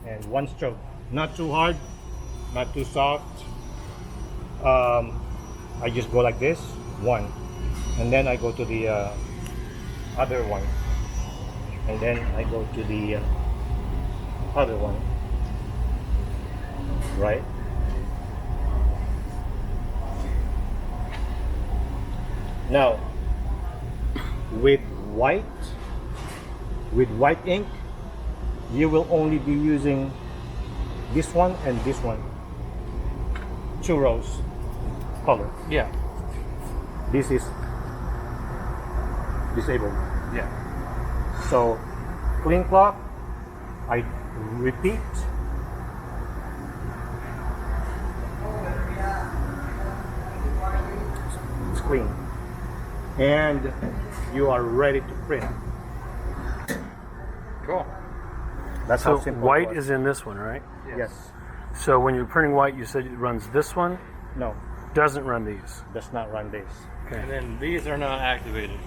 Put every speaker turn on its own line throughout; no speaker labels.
and one stroke. Not too hard, not too soft. I just go like this, one, and then I go to the other one, and then I go to the other one, right? Now, with white ink, you will only be using this one and this one. 2 rows color.
Yeah.
This is disabled.
Yeah.
So clean clock, I repeat. It's clean. And you are ready to print.
Cool.
That's
So
how simple
white
it was.
is in this one, right?
Yes.
So when you're printing white, you said it runs this one,
No,
doesn't run these.
does not run this.
Okay.
And then these are not activated.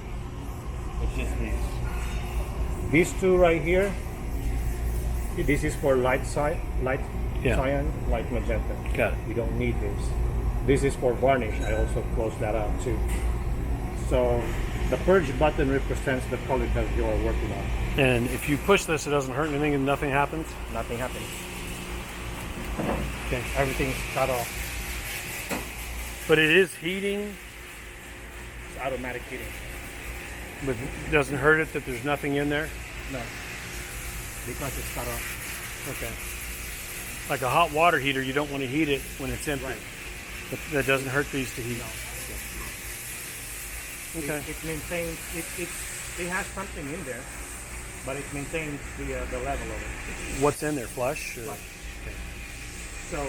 It's just these.
These two right here, this is for light
Yeah.
cyan, light magenta.
Got it.
You don't need this. This is for varnish. I also closed that out too. So the purge button represents the color that you are working on.
And if you push this, it doesn't hurt anything and nothing happens?
Nothing happens.
Okay.
Everything's cut off.
But it is heating,
It's automatic heating.
but it doesn't hurt it that there's nothing in there?
No, because it's cut off.
Okay. Like a hot water heater, you don't want to heat it when it's empty.
Right.
But that doesn't hurt these to heat. Okay.
It maintains. It has something in there, but it maintains the level of it.
What's in there? Flush? Or?
Right. So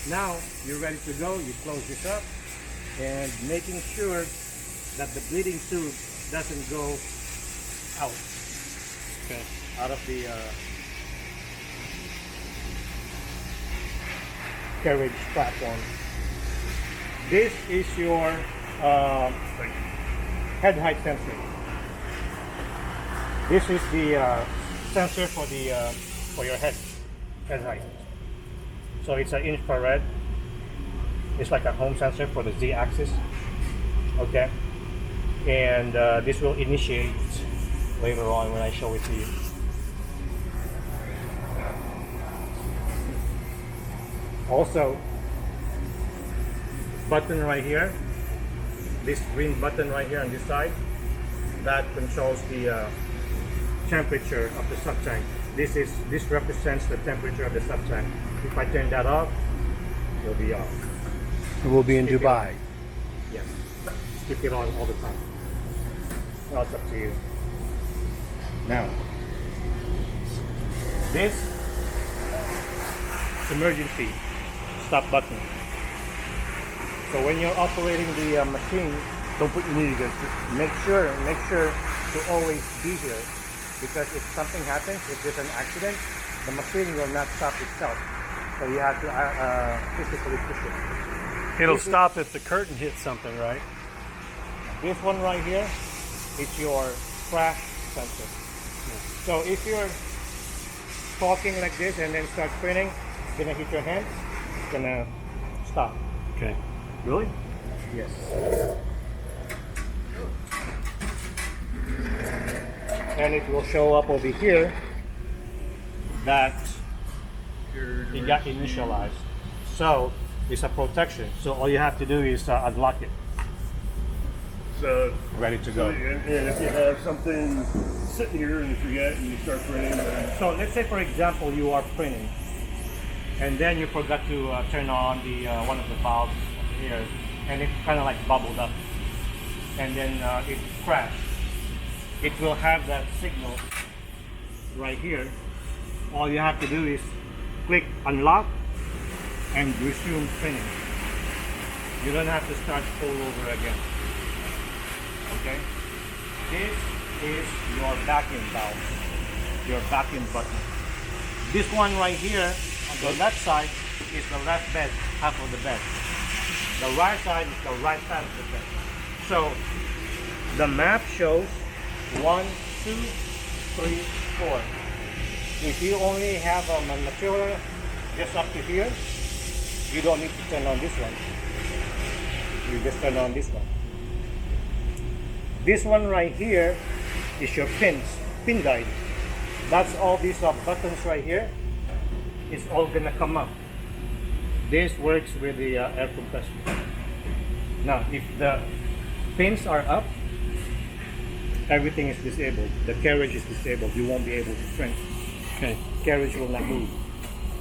now you're ready to go. You close this up, and making sure that the bleeding tube doesn't go out
Okay.
out of the carriage platform. This is your head height sensor. This is the sensor for your head height. So it's an infrared. It's like a home sensor for the Z-axis. Okay, and this will initiate later on when I show it to you. Also, button right here, this green button right here on this side, that controls the temperature of the sub-tank. This represents the temperature of the sub-tank. If I turn that off, it'll be off.
We'll be in
Keep it
Dubai.
on. Yes, keep it on all the time. Well, it's up to you. Now, this is emergency stop button. So when you're operating the machine, don't put your knee against it. Make sure to always be here, because if something happens, if there's an accident, the machine will not stop itself. So you have to physically push it.
It'll
This is-
stop if the curtain hits something, right?
This one right here is your crash sensor. So if you're talking like this and then start spinning, it's gonna hit your hands, it's gonna stop.
Okay.
Really? Yes. And it will show up over here that it got initialized. So it's a protection. So all you have to do is unlock it.
So,
Ready to go.
and if you have something sitting here and you forget and you start printing, then
So let's say, for example, you are printing, and then you forgot to turn on the one of the valves here, and it kind of like bubbled up, and then it crashed. It will have that signal right here. All you have to do is click unlock and resume printing. You don't have to start all over again. Okay? This is your vacuum valve, your vacuum button. This one right here on the left side is the left bed, half of the bed. The right side is the right side of the bed. So the map shows 1, 2, 3, 4. if you only have a material just up to here, you don't need to turn on this one. You just turn on this one. This one right here is your pin guide. That's all these buttons right here. It's all gonna come up. This works with the air compressor. Now, if the pins are up, everything is disabled. The carriage is disabled. You won't be able to print.
Okay.
Carriage will not move.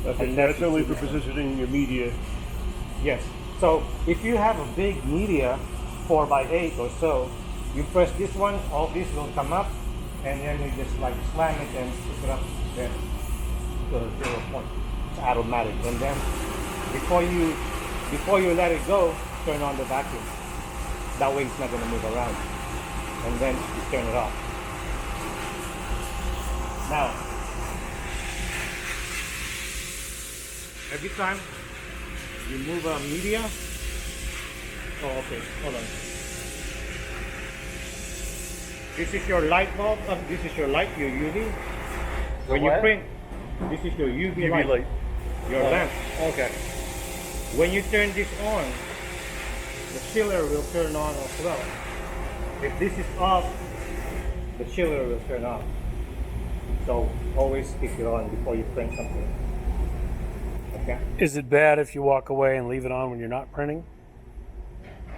Okay, that's only for positioning your media.
Yes. So if you have a big media, 4x8 or so, you press this one, all this will come up, and then you just like slam it and pick it up there to 0 point. It's automatic. And then before you let it go, turn on the vacuum. That way it's not going to move around. And then you turn it off. Now, every time you move a media, oh okay, hold on. This is your light bulb, this is your light, your UV. When you
what?
print, this is your UV light, your lamp.
Okay.
When you turn this on, the chiller will turn on as well. If this is off, the chiller will turn off. So always keep it on before you print something. Okay?
Is it bad if you walk away and leave it on when you're not printing?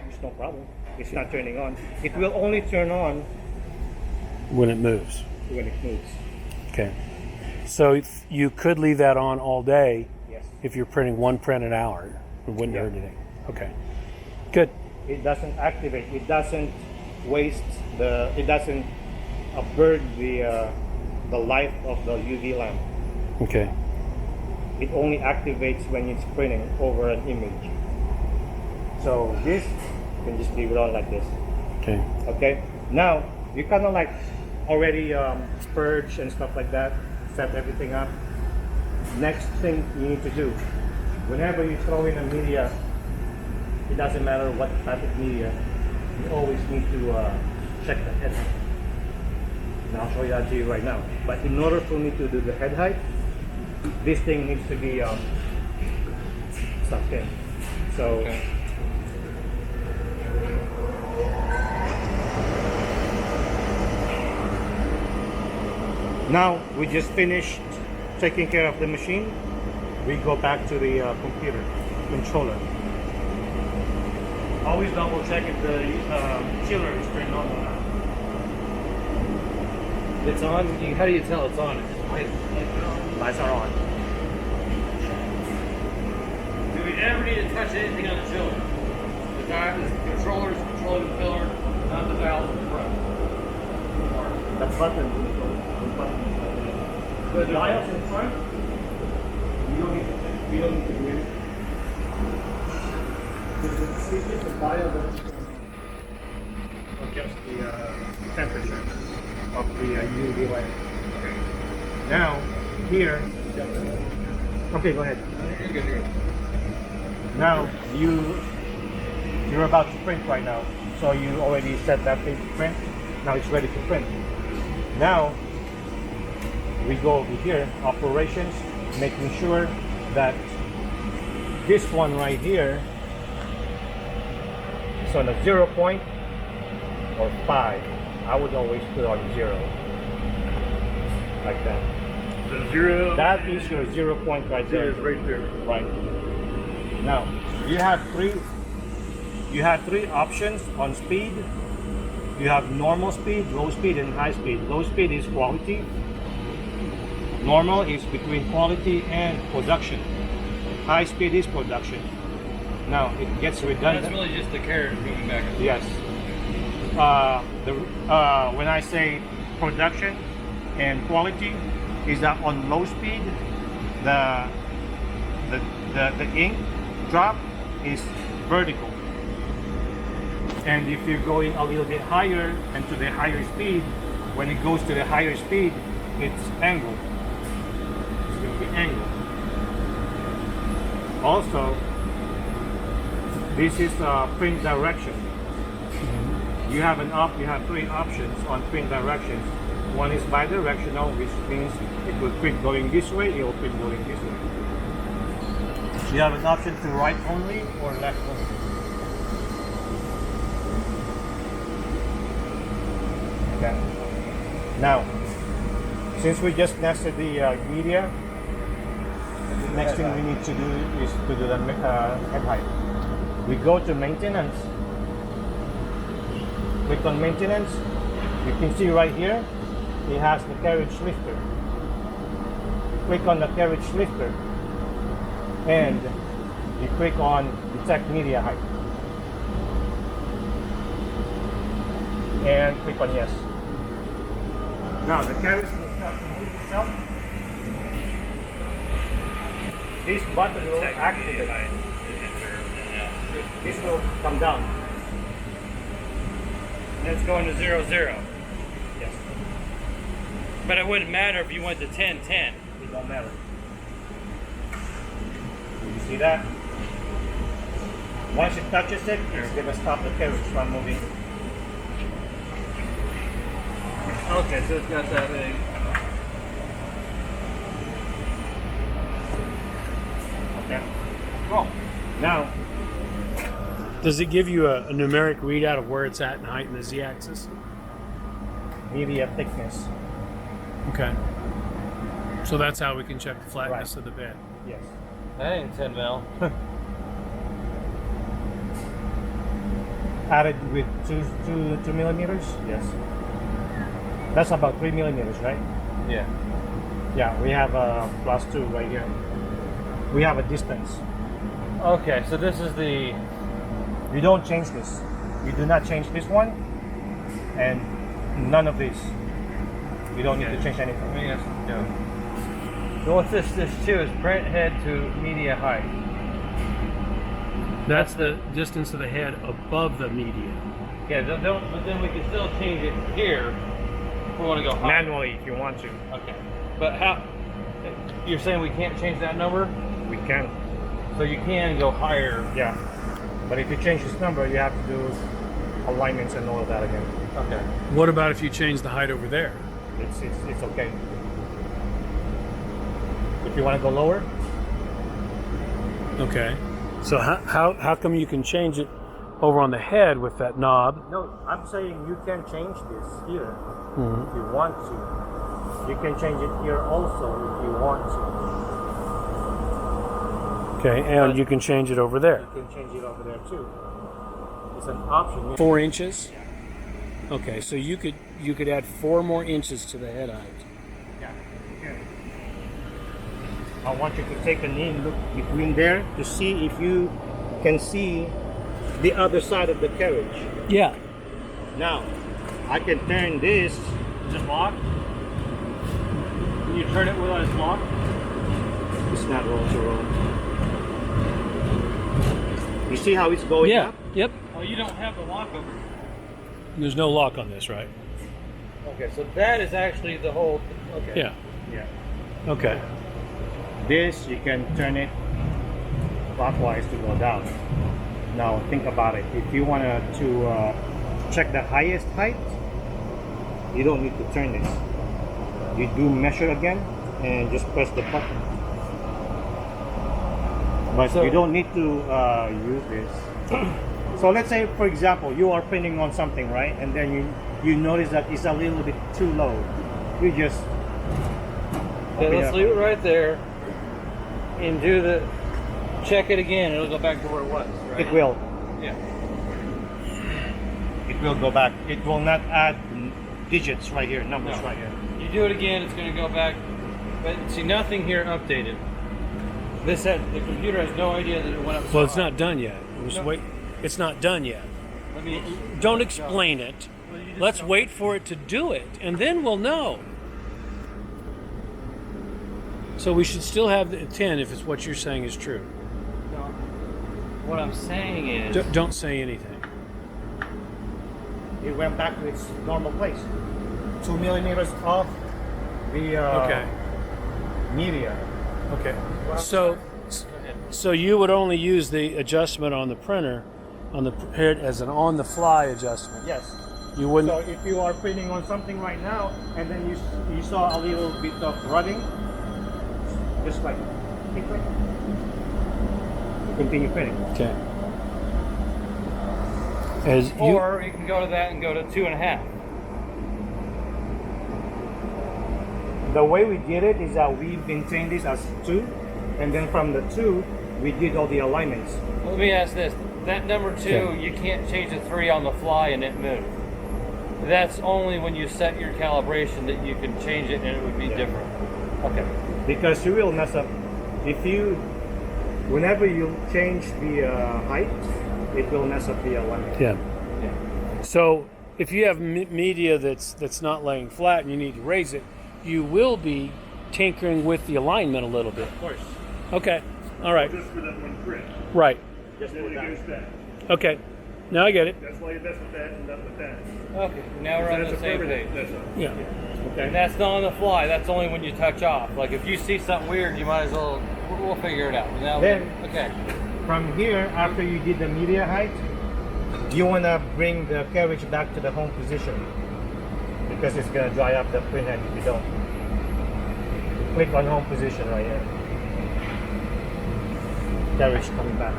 It's no problem. It's not turning on. It will only turn on
When it moves.
when it moves.
Okay. So you could leave that on all day
Yes.
if you're printing one print an hour. It wouldn't
Yeah.
hurt anything. Okay. Good.
It doesn't activate. It doesn't waste the. It doesn't burn the life of the UV lamp.
Okay.
It only activates when it's printing over an image. So this, you can just leave it on like this.
Okay.
Okay. Now you kind of like already purge and stuff like that. Set everything up. Next thing you need to do, whenever you throw in a media, it doesn't matter what type of media, you always need to check the head height. And I'll show you that to you right now. But in order for me to do the head height, this thing needs to be sucked in. So now we just finished taking care of the machine. We go back to the computer controller. Always double check if the chiller is turned on or not.
It's on. How do you tell it's on?
Lights are on.
Do we ever need to touch anything on the chiller? The controller is controlling the filler, not the valve in front.
The button. The dials in front. You don't need to do it. This is the dial that adjusts the temperature of the UV light. Now, here. Okay, go ahead. Now, you're about to print right now. So you already set that thing to print. Now it's ready to print. Now, we go over here, operations, making sure that this one right here is on a 0 point or 5. I would always put on 0. Like that.
The 0.
That is your 0 point right there.
It is right there.
Right. Now, you have three options on speed. You have normal speed, low speed, and high speed. Low speed is quality. Normal is between quality and production. High speed is production. Now it gets redundant.
That's really just the carriage moving back and forth.
Yes. When I say production and quality, is that on low speed, the ink drop is vertical. And if you're going a little bit higher and to the higher speed, when it goes to the higher speed, it's angled. It's going to be angled. Also, this is print direction. You have 3 options on print directions. One is bidirectional, which means it will quit going this way, it will quit going this way. You have an option to right only or left only. Okay. Now, since we just nested the media, the next thing we need to do is to do the head height. We go to maintenance. Click on maintenance. You can see right here, it has the carriage lifter. Click on the carriage lifter and you click on detect media height. And click on yes. Now the carriage will start to move itself. This button will activate. This will come down.
And it's going to 0, 0.
Yes.
But it wouldn't matter if you went to 10, 10.
It don't matter. You see that? Once it touches it, it's gonna stop the carriage from moving.
Okay, so it's got that thing.
Okay. Well, now
Does it give you a numeric readout of where it's at in height in the z-axis?
media thickness.
Okay. So that's how we can check the flatness
Right.
of the bed.
Yes.
That ain't 10 mil.
Added with two millimeters. Yes. That's about 3 millimeters, right?
Yeah.
Yeah. We have a +2 right here. We have a distance.
Okay, so this is the.
You don't change this. You do not change this one, and none of this. You don't need to change anything.
Let me ask you. So what's this? This too is print head to media height.
That's the distance of the head above the media.
Yeah, don't. But then we can still change it here if we want to go higher.
Manually, if you want to.
Okay. But how? You're saying we can't change that number?
We can.
So you can go higher.
Yeah. But if you change this number, you have to do alignments and all of that again.
Okay.
What about if you change the height over there?
It's okay. If you want to go lower,
Okay. So how come you can change it over on the head with that knob?
no, I'm saying you can change this here
Mhm.
if you want to. You can change it here also if you want to.
Okay, and you can change it over there.
You can change it over there too. It's an option.
4 inches. Okay, so you could add 4 more inches to the head height.
Yeah. Okay. I want you to take a knee and look between there to see if you can see the other side of the carriage.
Yeah.
Now, I can turn this.
Is it locked? Can you turn it while it's locked?
It's not roll to roll. You see how it's going
Yeah.
up?
Yep.
Oh, you don't have the lock over.
There's no lock on this, right?
Okay, so that is actually the whole. Okay.
Yeah.
Yeah.
Okay.
This, you can turn it clockwise to go down. Now, think about it. If you want to check the highest height, you don't need to turn this. You do measure again and just press the button. But
So-
you don't need to use this. So let's say, for example, you are printing on something, right? And then you notice that it's a little bit too low. You just
Okay,
open it
let's
up.
leave it right there and do the check it again. It'll go back to where it was, right?
It will.
Yeah.
It will go back. It will not add digits right here, numbers
No.
right here.
You do it again, it's going to go back. But see, nothing here updated. This had the computer has no idea that it went up. so
Well, it's
high.
not done yet.
No.
Wait. It's not done yet.
Let me.
Don't explain it.
Well, you just
Let's
don't-
wait for it to do it, and then we'll know. So we should still have the 10 if it's what you're saying is true.
No. What I'm saying is.
Don't say anything.
It went back to its normal place. 2 millimeters off the
Okay.
media.
Okay. So you would only use the adjustment on the printer, on the head as an on-the-fly adjustment.
Yes.
You wouldn't.
So if you are printing on something right now, and then you saw a little bit of running, just like click, click. Continue printing.
Okay. As you,
Or you can go to that and go to 2.5.
The way we did it is that we maintained this as 2, and then from the 2, we did all the alignments.
Let me ask this. That number 2,
Okay.
you can't change the 3 on the fly and it move. That's only when you set your calibration that you can change it and it would be different. Okay.
Because you will mess up. Whenever you change the height, it will mess up the alignment.
yeah. So if you have media that's not laying flat and you need to raise it, you will be tinkering with the alignment a little bit.
Of course.
Okay. All right.
Just for that one print.
Right.
Just
Then
for
it
that.
goes back.
Okay. Now I get it.
That's why you mess with that and not with that.
Okay. Now we're on
That's
the
a
same page.
permanent. That's all.
Yeah.
And
Okay.
that's not on the fly. That's only when you touch off. Like if you see something weird, you might as well. We'll figure it out. Now,
Then-
okay.
From here, after you did the media height, you want to bring the carriage back to the home position because it's going to dry up the print head if you don't. Click on home position right here. Carriage coming back.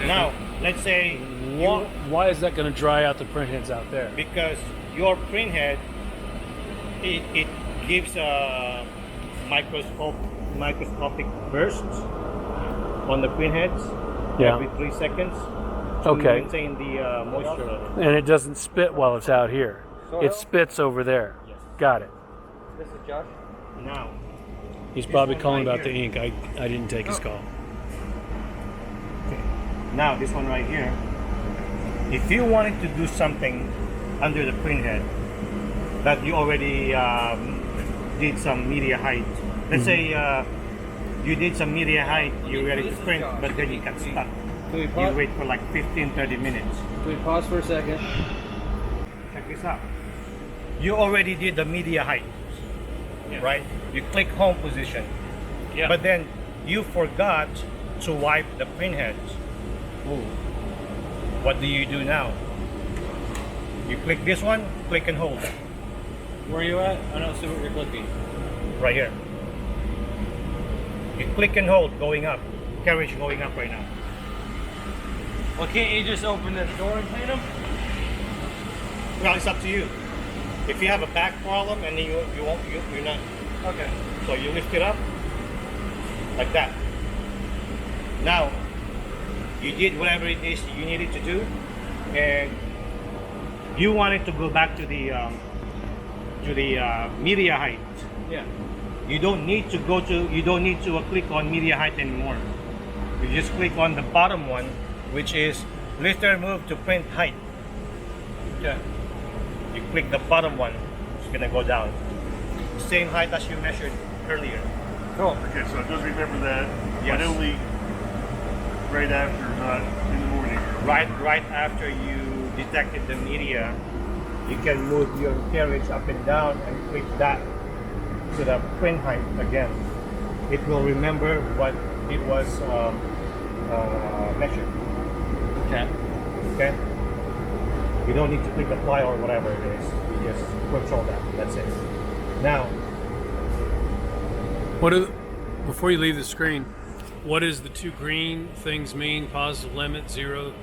Now, let's say
Why is that going to dry out the print heads out there?
because your print head, it gives a microscopic bursts on the print heads
Yeah.
every 3 seconds to
Okay.
maintain the moisture.
And it doesn't spit while it's out here. It spits over there.
Yes.
Got it.
This is Josh.
Now,
He's probably
one
calling
right
about the
here.
ink. I didn't take his call.
now this one right here, if you wanted to do something under the print head that you already did some media height, let's say you did some media height, you're ready to print, but then you got stuck.
Can we
You
pause?
wait for like 15-30 minutes.
Can we pause for a second?
Check this out. You already did the media height,
Yeah.
right? You click home position,
Yeah.
but then you forgot to wipe the print heads. What do you do now? You click this one, click and hold
Where are you at? I don't see what you're clicking.
right here. You click and hold going up, carriage going up right now.
Well, can't you just open this door and clean them?
Well, it's up to you. If you have a back problem and you're not,
Okay.
so you lift it up like that. Now you did whatever it is you needed to do, and you wanted to go back to the media height.
Yeah.
You don't need to click on media height anymore. You just click on the bottom one, which is lift and move to print height.
Okay.
You click the bottom one, it's gonna go down. Same height as you measured earlier.
Cool.
Okay, so just remember that.
Yes.
But only right after, not in the morning.
Right after you detected the media, you can move your carriage up and down and click that to the print height again. It will remember what it was measured.
Okay.
Okay? You don't need to click apply or whatever it is. You just control that. That's it. Now,
Before you leave the screen, what does the two green things mean? Positive limit, 0,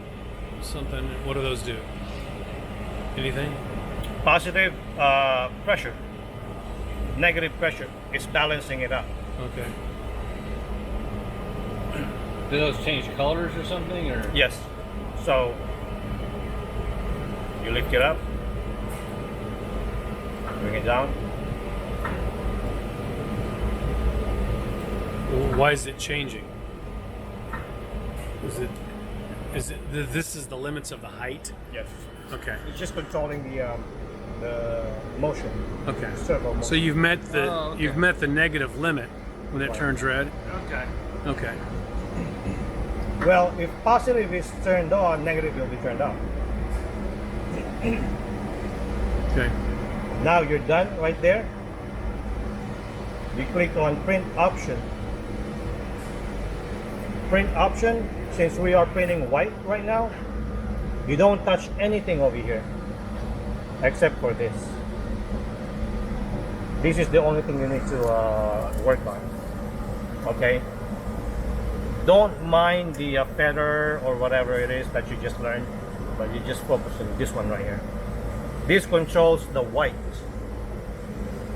something. What do those do? Anything?
positive pressure, negative pressure. It's balancing it up.
Okay.
Do those change colors or something, or?
Yes. So you lift it up, bring it down.
Why is it changing? This is the limits of the height?
Yes.
Okay.
It's just controlling the motion.
Okay.
Servo motion.
So you've met the
Oh, okay.
you've met the negative limit when it turns red.
Okay.
Okay.
Well, if positive is turned on, negative will be turned off.
Okay.
Now you're done right there. You click on print option. Print option, since we are printing white right now, You don't touch anything over here except for this. This is the only thing you need to work on. Okay? Don't mind the feather or whatever it is that you just learned, but you just focus on this one right here. This controls the white.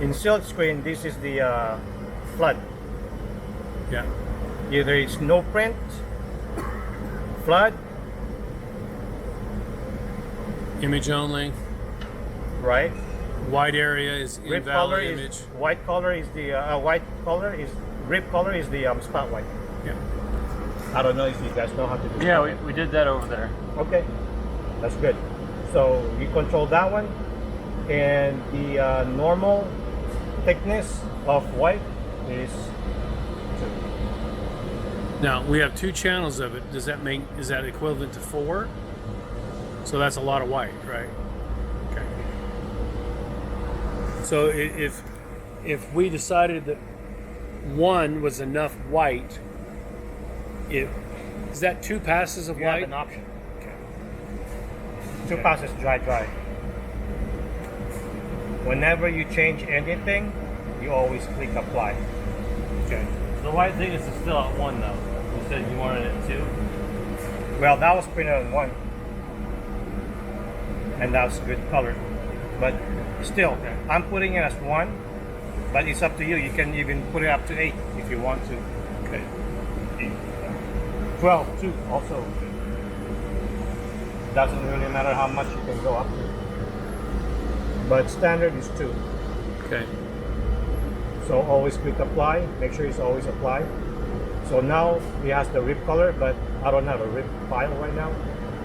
In silk screen, this is the flood.
Yeah.
Either it's no print, flood,
Image only.
right?
White area is
Rip color
invalid
is
image.
white color is the rip color is the spot white.
Yeah.
I don't know if you guys know how to do
Yeah,
spot
we,
white.
we did that over there.
Okay, that's good. So you control that one, and the normal thickness of white is 2.
Now we have 2 channels of it. Is that equivalent to 4? So that's a lot of white, right? Okay. So if we decided that 1 was enough white, is that 2 passes of
You have
white?
an option.
Okay.
2 passes dry. Whenever you change anything, you always click apply.
Okay.
The white thing is still at 1 though. You said you wanted it 2.
Well, that was printed on 1, and that's good color. But still,
Okay.
I'm putting it as 1, but it's up to you. You can even put it up to 8 if you want to.
Okay.
12 too, also. Doesn't really matter how much you can go up to. But standard is 2.
Okay.
So always click apply. Make sure it's always apply. So now it has the rip color, but I don't have a rip file right now.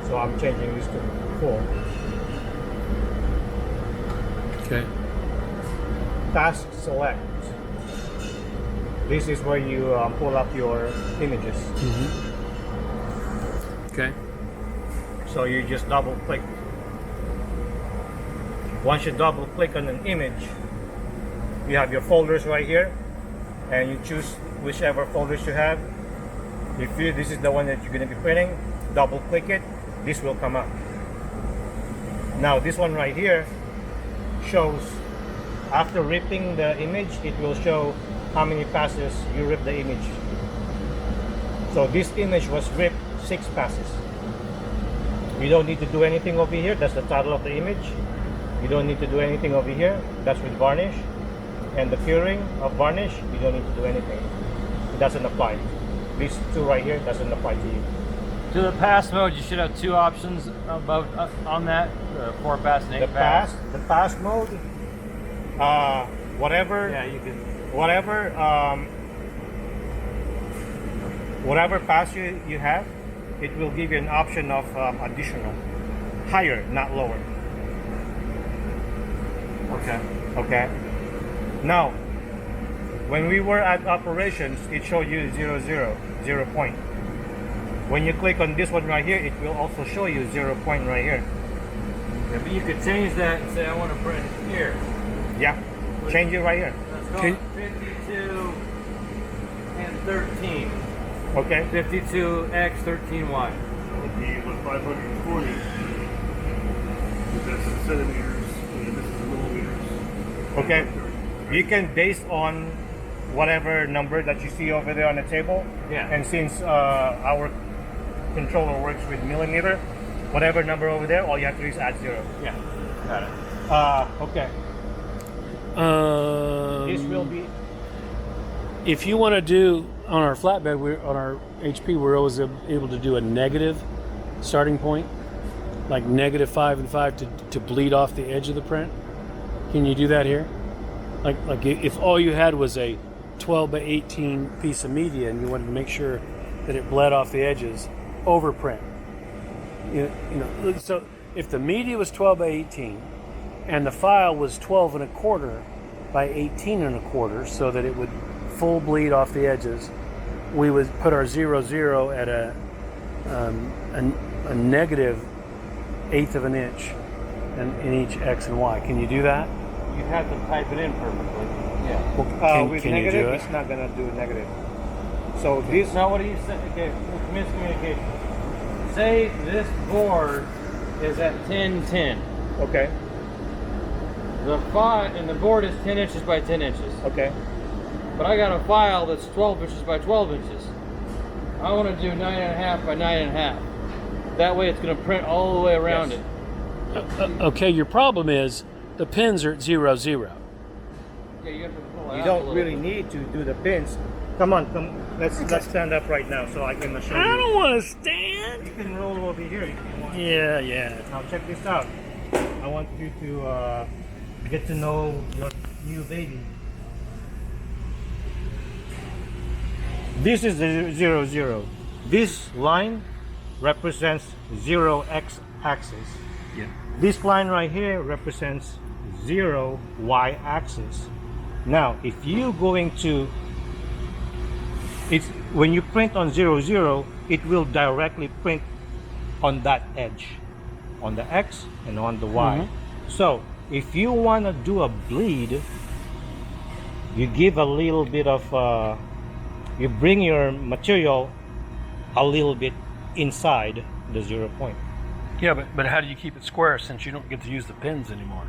So I'm changing this to full.
Okay.
Task select. This is where you pull up your images.
Okay.
So you just double click. Once you double click on an image, you have your folders right here, and you choose whichever folders you have. If this is the one that you're going to be printing, double click it, this will come up. Now this one right here shows, after ripping the image, it will show how many passes you ripped the image. So this image was ripped 6 passes. You don't need to do anything over here. That's the title of the image. You don't need to do anything over here. That's with varnish. And the curing of varnish, you don't need to do anything. It doesn't apply. These 2 right here doesn't apply to you.
To the pass mode, you should have 2 options above on that: 4 pass and 8 pass.
The pass mode, whatever.
Yeah, you can.
Whatever pass you have, it will give you an option of additional, higher, not lower.
Okay.
Okay. Now, when we were at operations, it showed you 0 point. When you click on this one right here, it will also show you 0 point right here.
Yeah, but you could change that and say I want to print here.
Yeah. Change it right here.
Let's go
Can-
52 and 13.
Okay.
52x 13y.
Would be about 540. That's in centimeters, and this is in millimeters.
Okay. You can base on whatever number that you see over there on the table.
Yeah.
And since our controller works with millimeter, whatever number over there, all you have to do is add 0.
Yeah. Got it.
Okay. This will be.
If you want to do on our flatbed, on our HP, we're always able to do a negative starting point, like -5 and 5 to bleed off the edge of the print. Can you do that here? Like if all you had was a 12 by 18 piece of media and you wanted to make sure that it bled off the edges, overprint. You know, so if the media was 12 by 18 and the file was 12 and a quarter by 18 and a quarter, so that it would full bleed off the edges, we would put our 0 at a negative 1/8 of an inch in each X and Y. Can you do that?
You have to type it in perfectly. Yeah.
Well,
With
can you
negative,
do it?
it's not gonna do negative. So this.
Now what do you say? Okay, miscommunication. Say this board is at 1010.
Okay.
The file and the board is 10 inches by 10 inches.
Okay.
But I got a file that's 12 inches by 12 inches. I want to do 9.5 by 9.5. That way it's going to print all the way around
Yes.
it.
Okay, your problem is the pins are at 0, 0.
Yeah, you have to pull it
You
out a
don't
little
really
bit.
need to do the pins. Come on, come. Let's stand up right now so I can show you.
I don't want to stand.
You can roll over here if you want.
Yeah, yeah.
Now check this out. I want you to get to know your new baby. This is the 0, 0. This line represents 0 x axis.
Yeah.
This line right here represents 0 y axis. Now, if you're going to, it's when you print on 0, 0, it will directly print on that edge, on the X and on the Y. So, if you want to do a bleed, you give a little bit of, you bring your material a little bit inside the 0 point.
Yeah, but how do you keep it square since you don't get to use the pins anymore?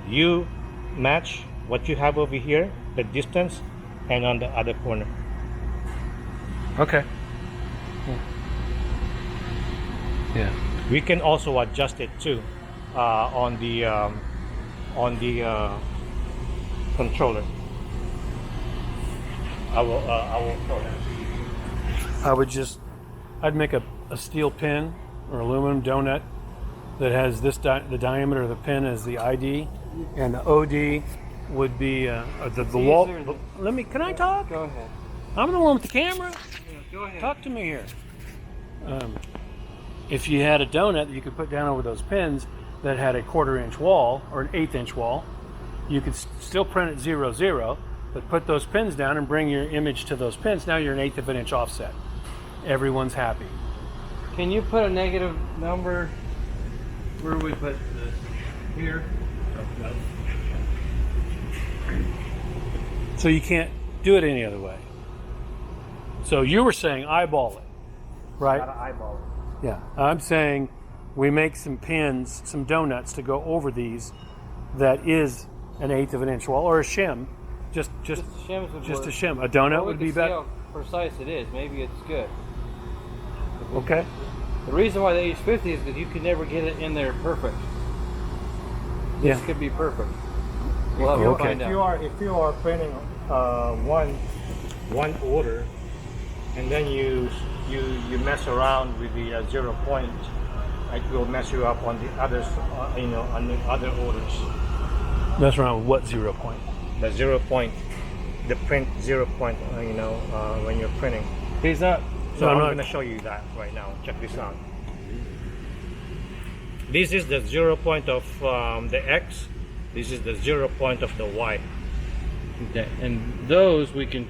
You match what you have over here, the distance, and on the other corner.
Okay. Yeah.
We can also adjust it too on the controller. I will show that.
I'd make a steel pin or aluminum donut that has this the diameter of the pin as the ID, and the OD would be the wall.
easier to-
Can I talk?
Go ahead.
I'm the one with the camera.
Go ahead.
Talk to me here. If you had a donut that you could put down over those pins that had a 1/4 inch wall or an 1/8 inch wall, you could still print at 0, 0, but put those pins down and bring your image to those pins. Now you're an 1/8 of an inch offset. Everyone's happy.
Can you put a negative number where we put this here?
So you can't do it any other way. So you were saying eyeball it, right?
Gotta eyeball it.
Yeah. I'm saying we make some pins, some donuts to go over these that is an 1/8 of an inch wall or a shim. Just
shims would
just
work.
a shim. A donut
Well, we
would be
can see
better.
how precise it is. Maybe it's good.
Okay.
The reason why they use 50 is because you can never get it in there perfect. This
Yeah.
could be perfect. We'll have to
Okay.
find
If
out.
you are printing one order, and then you mess around with the 0 point, it will mess you up on the others, on the other orders.
Mess around with what 0 point?
The 0 point, the print 0 point, when you're printing. He's up. So I'm going to show you that right now. Check this out. This is the 0 point of the X. This is the 0 point of the Y.
Okay. And those we can.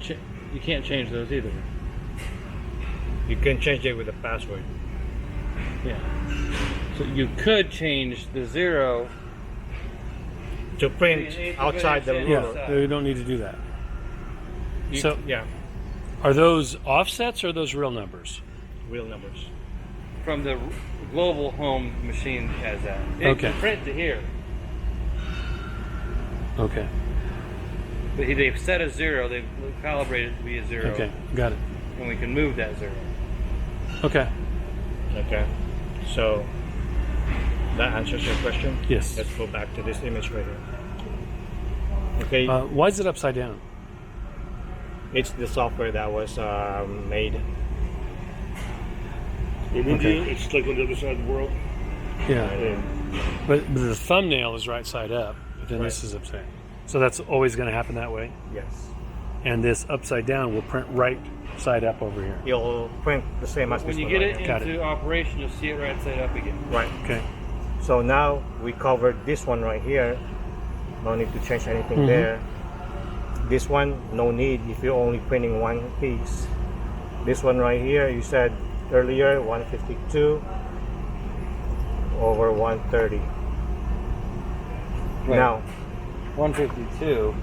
You can't change those either.
You can change it with a password.
Yeah. So you could change the 0
To print outside the
Yeah.
ruler.
Yeah, we don't need to do that. So
Yeah,
are those offsets or are those real numbers?
real numbers.
from the global home machine has that. It
Okay.
can print to here,
Okay.
but they've set a 0. They've calibrated it to be a 0.
Okay. Got it.
And we can move that 0.
Okay.
Okay, so that answers your question?
Yes.
Let's go back to this image right here. Okay,
Why is it upside down?
it's the software that was made.
In India, it's like on the other side of the world.
Yeah.
And
But the thumbnail is right side up, but then this
Right.
is upside. So that's always going to happen that way.
yes,
And this upside down will print right side up over here.
you'll print the same as
When
this
you
one
get
right
it
here.
Got
into operation, you'll see it right side up again.
Right.
Okay.
So now we covered this one right here. No need to change anything
Mhm.
there. This one, no need if you're only printing one piece. This one right here, you said earlier 152 over 130.
Right.
Now
152.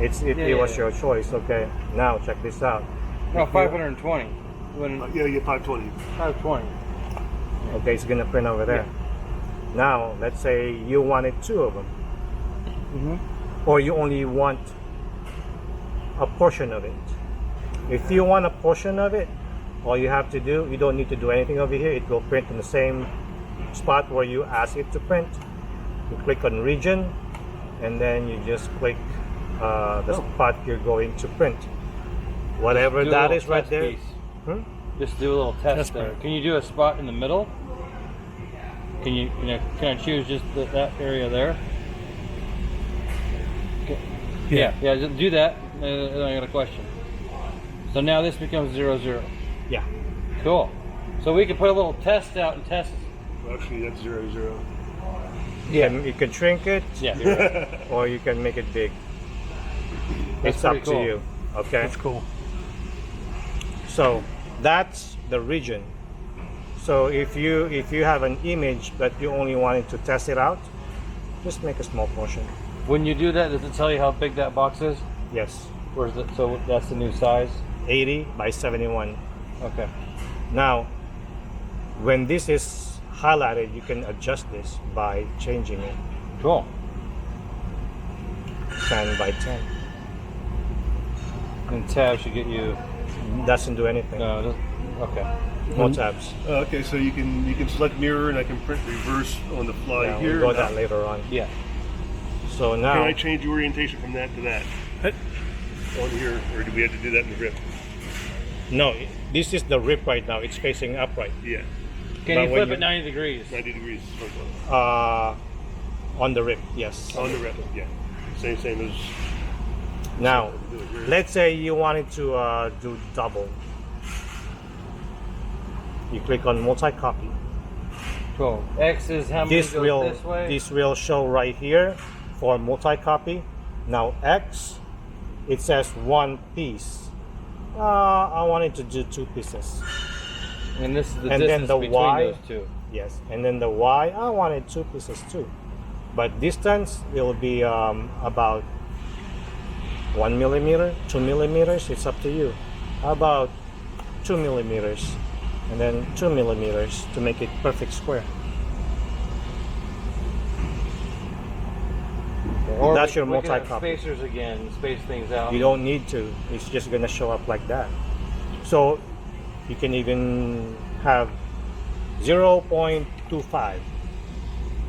it
Yeah,
was
yeah.
your choice. Okay. Now check this out.
No, 520. When
Yeah, 520.
520.
Okay, it's gonna print over there. Now, let's say you wanted 2 of them, or you only want a portion of it. If you want a portion of it, all you have to do, you don't need to do anything over here. It will print in the same spot where you ask it to print. You click on region, and then you just click the spot you're going to print. Whatever that is right there.
Just do a little test there.
print.
Can you do a spot in the middle? Can you can I choose just that area there? Okay. Yeah, just do that. I got a question. So now this becomes 0, 0.
Yeah.
Cool. So we can put a little test out and test.
Well, actually, that's 0, 0.
You can shrink it,
Yeah. You're right.
or you can make it big.
That's
It's up
pretty
to
cool.
you. Okay.
That's cool.
So that's the region. So if you have an image but you only wanted to test it out, just make a small portion.
When you do that, does it tell you how big that box is?
Yes.
Where's it? So that's the new size.
80 by 71.
Okay.
Now, when this is highlighted, you can adjust this by changing it.
Cool.
10 by 10.
And tab should get you.
Doesn't do anything.
No, it doesn't. Okay.
No tabs.
Okay, so you can select mirror, and I can print reverse on the fly
Yeah,
here.
we'll go that later on.
Yeah.
So
Can
now,
I change the orientation from that to that on here, or do we have to do that in the rip?
no, this is the rip right now. It's facing upright.
Yeah,
Can
But
you
when
flip
you-
it 90 degrees?
90 degrees.
On the rip, yes.
On the rip, yeah. Same as.
Now, let's say you wanted to do double. You click on multi-copy.
Cool. X is how many
This
goes
will
this way?
show right here for multi-copy. Now X, it says 1 piece. I wanted to do 2 pieces.
And this is the
And then
distance
the
between
Y.
those two.
Yes, and then the Y, I wanted 2 pieces too. But distance will be about 1 millimeter, 2 millimeters. It's up to you. How about 2 millimeters, and then 2 millimeters to make it perfect square.
Or
That's your
we could have
multi-copy.
spacers again, space things out.
You don't need to. It's just gonna show up like that. So you can even have 0.25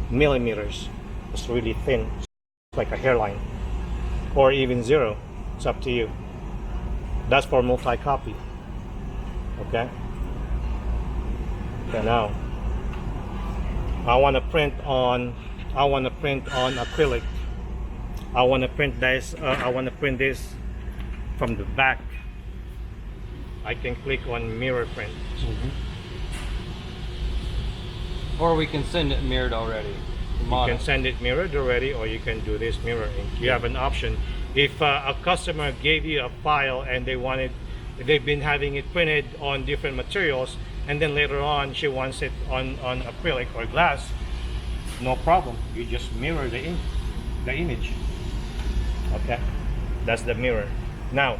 millimeters. It's really thin, it's like a hairline, or even 0. It's up to you. That's for multi-copy. Okay. Okay. Now, I want to print on acrylic. I want to print this. I want to print this from the back. I can click on mirror print.
Or we can send it mirrored already.
You can send it mirrored already, or you can do this mirroring. You have an option. If a customer gave you a file and they've been having it printed on different materials, and then later on she wants it on acrylic or glass, no problem. You just mirror the image. Okay, that's the mirror. Now,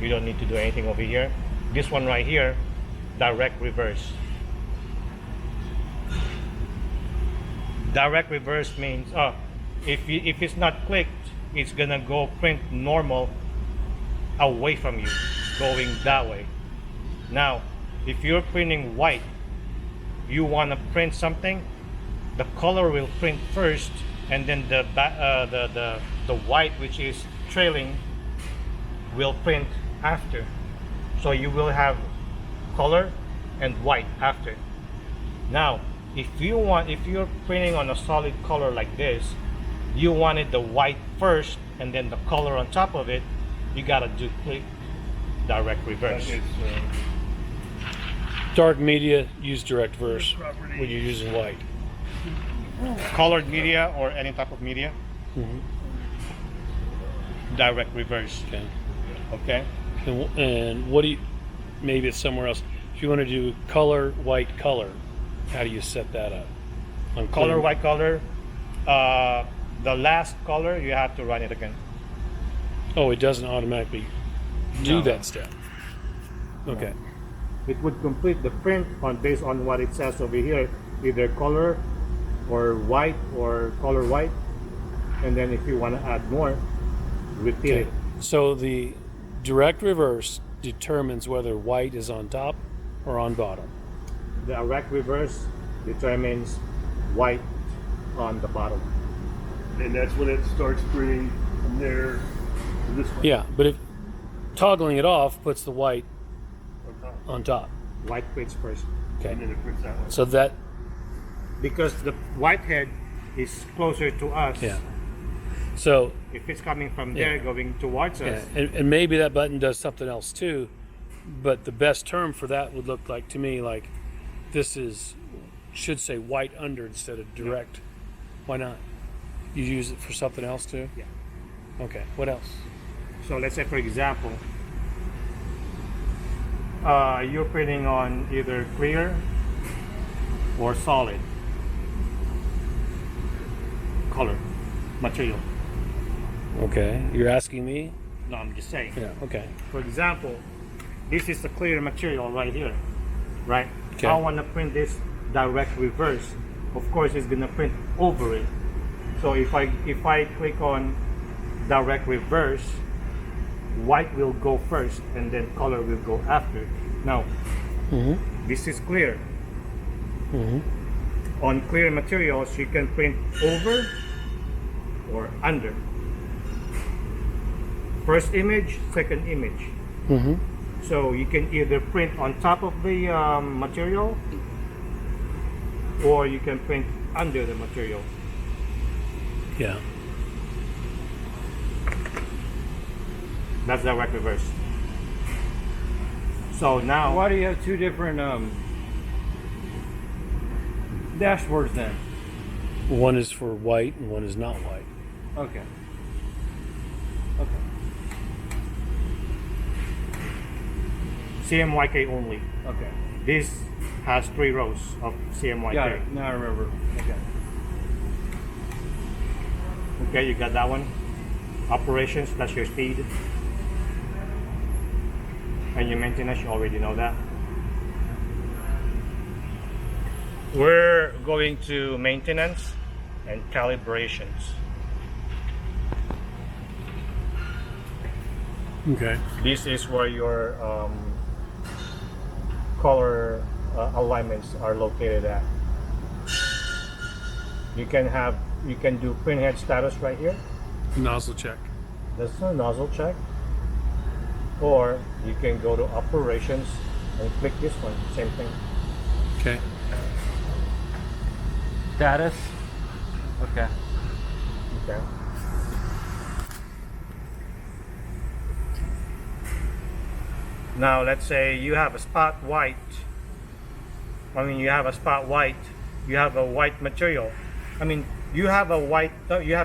you don't need to do anything over here. This one right here, direct reverse. Direct reverse means if it's not clicked, it's gonna go print normal away from you, going that way. Now, if you're printing white, you want to print something, the color will print first, and then the white, which is trailing, will print after. So you will have color and white after. Now, if you're printing on a solid color like this, you wanted the white first and then the color on top of it, you gotta do click direct reverse.
Dark media, use direct verse when you're using white.
Colored media or any type of media, direct reverse.
Okay.
Okay.
And what do you? Maybe it's somewhere else. If you want to do color, white, color, how do you set that up? On
Color,
clean-
white color. The last color, you have to run it again.
Oh, it doesn't automatically do
No.
that step. Okay.
it would complete the print on based on what it says over here, either color or white or color white. And then if you want to add more, repeat it.
So the direct reverse determines whether white is on top or on bottom.
The direct reverse determines white on the bottom.
And that's when it starts printing from there to this one.
Yeah, but if toggling it off puts the white
On top.
on top.
White prints first.
Okay.
And then it prints that way.
So that,
Because the white head is closer to us.
yeah. So,
If it's coming from there
Yeah.
going towards
yeah,
us,
and maybe that button does something else too, but the best term for that would look like to me like this should say white under instead of direct. Why not? You use it for something else too?
Yeah.
Okay. What else?
so let's say for example, you're printing on either clear or solid color material.
Okay. You're asking me?
No, I'm just saying.
Yeah. Okay.
For example, this is the clear material right here, right?
Okay.
I want to print this direct reverse. Of course, it's gonna print over it. So if I click on direct reverse, white will go first, and then color will go after. Now, this is clear. On clear materials, you can print over or under. First image, second image. So you can either print on top of the material, or you can print under the material.
Yeah.
That's direct reverse. So now,
Why do you have two different dashboards then?
One is for white and one is not white.
Okay. Okay.
CMYK only.
Okay.
This has 3 rows of CMYK.
Got it. Now I remember. Okay.
Okay, you got that one. Operations, that's your speed. And your maintenance, you already know that. We're going to maintenance and calibrations.
Okay.
This is where your color alignments are located at. You can do print head status right here.
Nozzle check.
That's a nozzle check. Or you can go to operations and click this one. Same thing.
Okay.
Status. Okay.
Okay. Now let's say you have a spot white. You have a spot white. You have a white material. You have a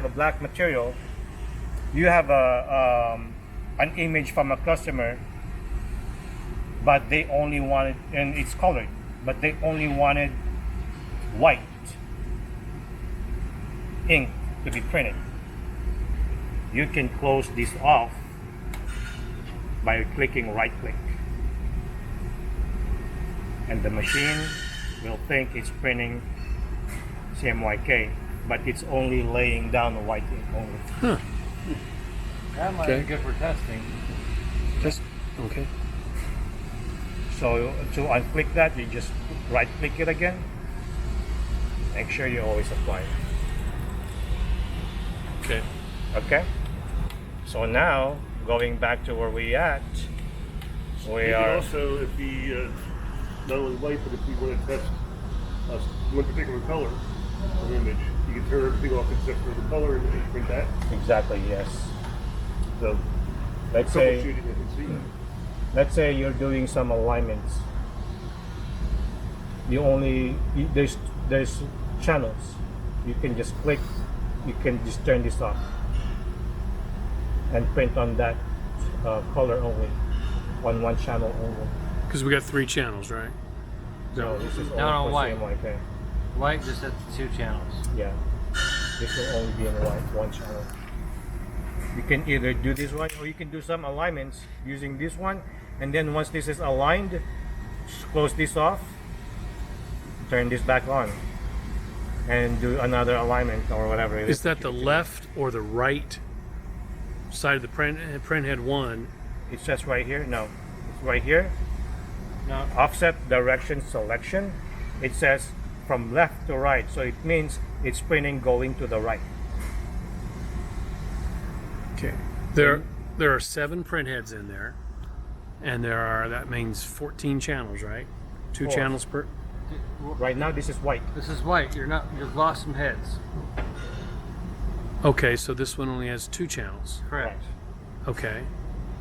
black material. You have an image from a customer, but they only wanted, and it's colored, but they only wanted white ink to be printed. You can close this off by clicking right click, and the machine will think it's printing CMYK, but it's only laying down the white ink only.
That might
Okay.
be good for testing.
Just okay.
So to unclick that, you just right click it again. Make sure you always apply it.
Okay.
Okay. So now going back to where we at, we
You can
are.
also, if the not only white, but if you want to test one particular color of image, you can turn everything off except for the color and then print that.
Exactly, yes.
So
Let's say
troubleshooting, I can see.
let's say you're doing some alignments. There's channels. You can just click, you can just turn this off and print on that color only, on one channel only.
Because we got 3 channels, right?
So this is only
Not on
for
white.
CMYK.
White just has 2 channels.
Yeah, this will only be in one channel. You can either do this one, or you can do some alignments using this one, and then once this is aligned, close this off, turn this back on, and do another alignment or whatever it
Is that the left or the right side of the print head one?
It says right here. No, it's right here.
No.
Offset direction selection. It says from left to right, so it means it's printing going to the right.
Okay. There are 7 print heads in there, and that means 14 channels, right? 2
Four.
channels per.
Right now, this is white.
This is white. You've lost some heads.
Okay, so this one only has 2 channels.
Correct.
Okay,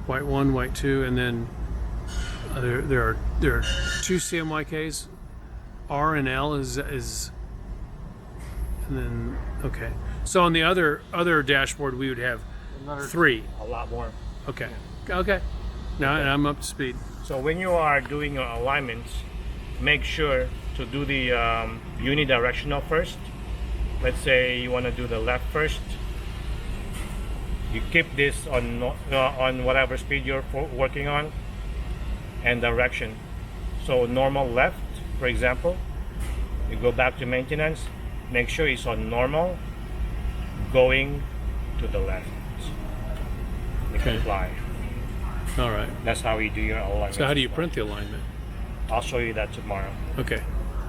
white 1, white 2, and then there are 2 CMYKs. R and L is, and then okay. So on the other dashboard, we would have
Another
3.
A lot more.
Okay. Okay. Now and I'm up to speed.
So when you are doing your alignments, make sure to do the unidirectional first. Let's say you want to do the left first. You keep this on whatever speed you're working on, and direction. So normal left, for example. You go back to maintenance. Make sure it's on normal, going to the left. You can
Okay.
fly.
All right.
That's how you do your alignment.
So how do you print the alignment?
I'll show you that tomorrow.
Okay.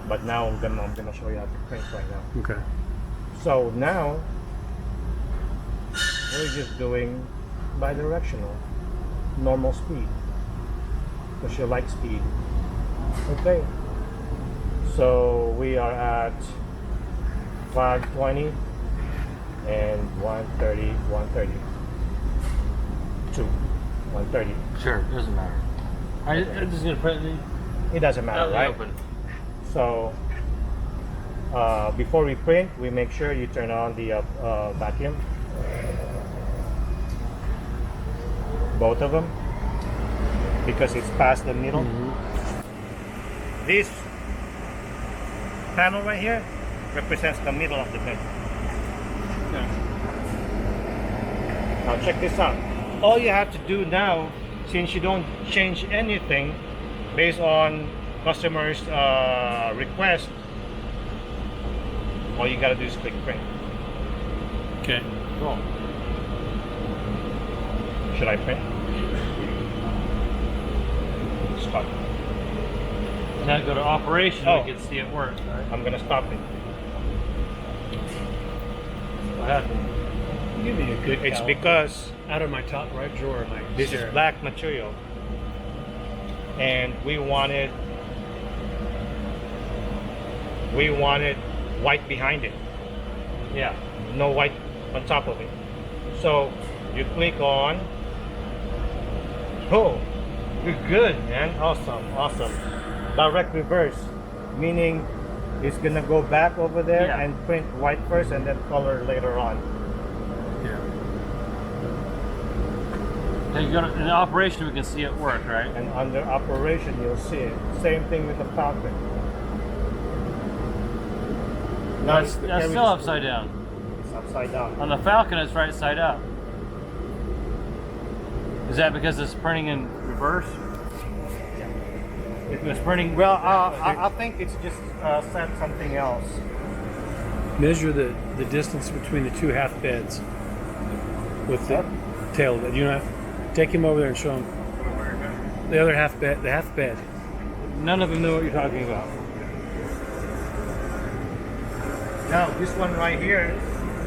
But now I'm gonna show you how to print right now.
Okay.
So now we're just doing bidirectional, normal speed, because you like speed. Okay. So we are at 520 and 130, 132, 130.
Sure, doesn't matter. I'm just gonna print the
It doesn't matter,
out in the
right?
open.
So before we print, we make sure you turn on the vacuum, both of them, because it's past the middle. This panel right here represents the middle of the bed. Now check this out. All you have to do now, since you don't change anything based on customers' request, all you gotta do is click print.
Okay.
Cool.
Should I print? Stop.
Now go to operation.
Oh.
We can see it work. Right?
I'm gonna stop it.
What happened?
Give me a good.
It's because
out of my top right drawer, my
this is black material, and we wanted white behind it.
Yeah.
No white on top of it. So you click on. Oh, you're good, man. Awesome. Direct reverse, meaning it's gonna go back over there
Yeah.
and print white first and then color later on.
Yeah.
Now you go to, in operation, we can see it work, right?
And under operation, you'll see it. Same thing with the Falcon. Now
That's,
it's the
that's
carry
still
the
upside down.
It's upside down.
On the Falcon, it's right side up. Is that because it's printing in reverse? If it was printing,
Well, I think it's just set something else.
Measure the distance between the 2 half beds with the tail bed. You know, take him over there and show him the other half bed. The half bed.
none of them know what you're talking about.
Now, this one right here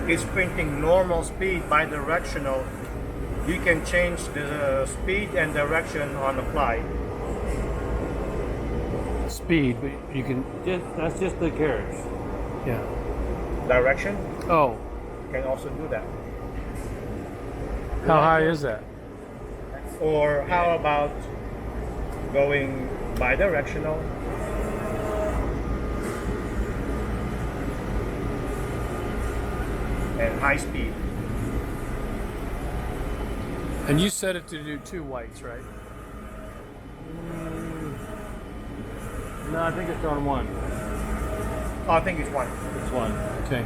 is printing normal speed bidirectional. You can change the speed and direction on the fly.
Speed, but you can.
That's just the carriage.
Yeah.
Direction,
Oh,
you can also do that.
how high is that?
Or how about going bidirectional? And high speed.
And you set it to do 2 whites, right?
No, I think it's on one.
Oh, I think it's one.
It's one.
Okay.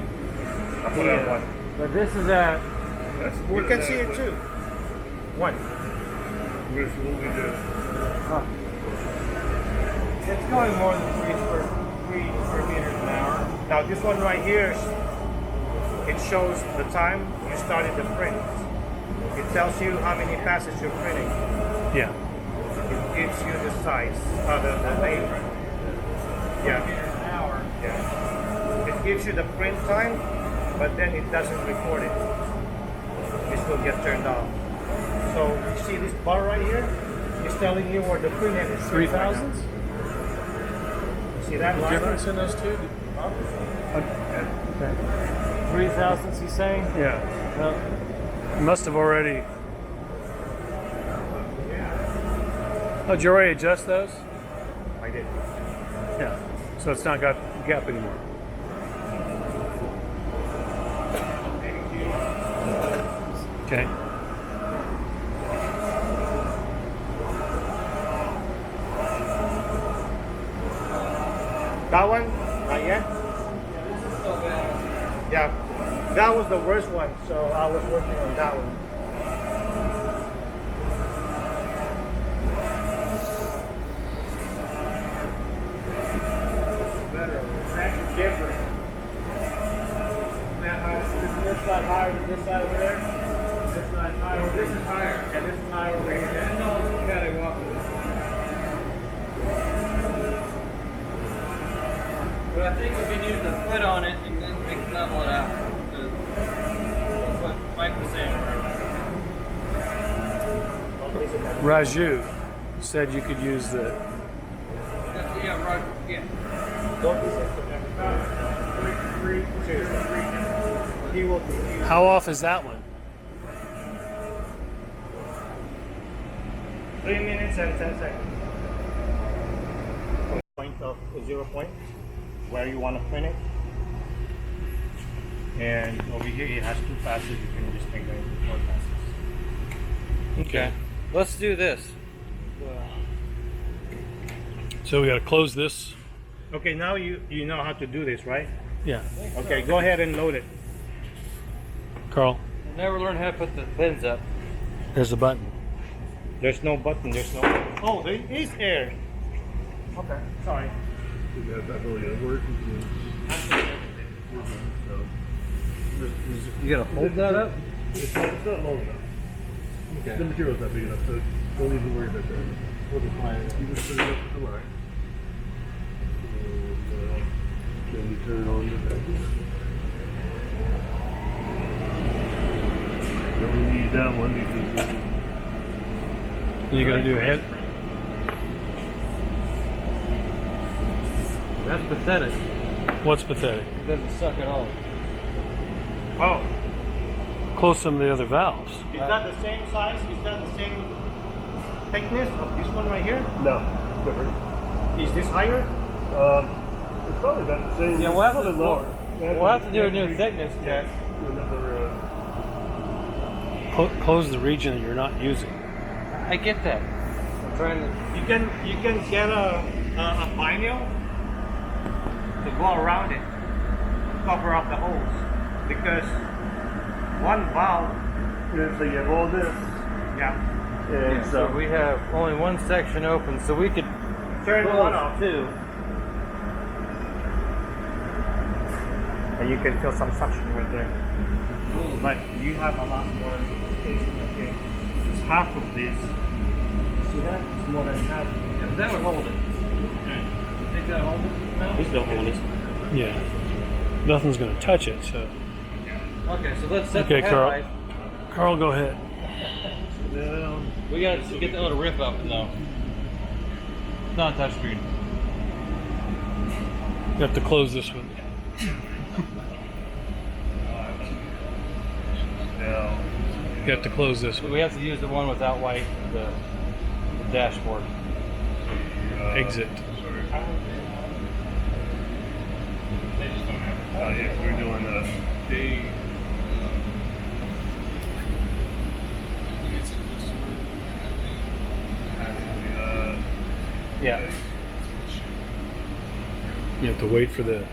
I'll put it on one.
But this is at.
That's
You
more
can
than
see
that,
it too. One.
Where's what we do?
going more than 3 meters an hour. Now this one right here, it shows the time you started the print. It tells you how many passes you're printing.
Yeah.
It gives you the size, the name. Yeah.
Meters an hour.
Yeah. It gives you the print time, but then it doesn't record it. This will get turned off. So you see this bar right here? It's telling you where the print end is.
3,000s?
See that line?
Difference in those two?
Okay. 3,000s, he's saying?
Yeah. You must have already. Oh, did you already adjust those?
I did.
Yeah. So it's not got gap anymore. Okay.
That one? Not yet? Yeah. That was the worst one, so I was working on that one. Better. It's actually different. This side higher than this side over there. This side higher. This is higher. And this is higher over here. You gotta walk with it.
But I think we can use the foot on it and then we can level it out. That's what Mike was saying.
Raju said you could use the.
Yeah, right. Yeah.
Don't be sensitive. 3, 2. He will be.
How off is that one?
3 minutes and 10 seconds. Point of 0 point, where you want to print it. And over here it has 2 passes, you can just make it into 4 passes.
Okay. Let's do this.
So we got to close this.
Okay, now you know how to do this, right?
Yeah.
Okay, go ahead and load it.
Carl,
Never learned how to put the pins up.
there's a button.
There's no button, there's no... Oh, there is air. Okay, sorry.
That's really gonna work.
You gotta hold that up?
It's not long enough.
Okay.
The material's not big enough, so don't even worry about that.
We'll just find it.
You just put it up with the line. And then you turn it on to that. Don't really need that one because
You got to do a head.
That's pathetic.
What's pathetic?
It doesn't suck at all.
Oh,
Close some of the other valves.
is that the same size? Is that the same thickness of this one right here?
no, different.
Is this higher?
It's probably about the same.
Yeah, we'll have
probably
to
lower.
We'll have to do a new thickness test.
Do another.
Close the region that you're not using.
I get that. I'm trying to.
You can get a vinyl to go around it, cover up the holes, because one valve,
So you have all this,
yeah,
and
So we have only one section open, so we could
turn
close
one off,
two.
and you can feel some suction right there. But you have a lot more space. Okay, it's half of this. See that? It's more than half.
Yeah, that would hold it. You think that hold it? No?
This don't hold it.
Yeah. Nothing's going to touch it, so.
Okay, so let's set
Okay,
the
Carl.
headlight.
Carl, go ahead.
We gotta get the little rip up though. Not touchscreen.
You have to close this one. You have to close this one.
We have to use the one without white, the dashboard.
Exit.
yeah, we're doing day.
Yeah.
You have to wait for the.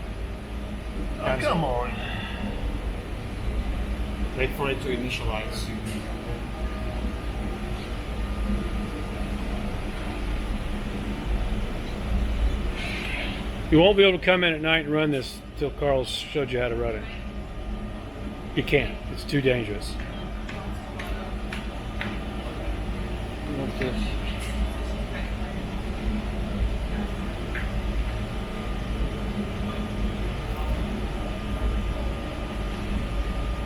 Oh, come on.
Wait for it to initialize.
You won't be able to come in at night and run this till Carl showed you how to run it. You can't. It's too dangerous.
What's this?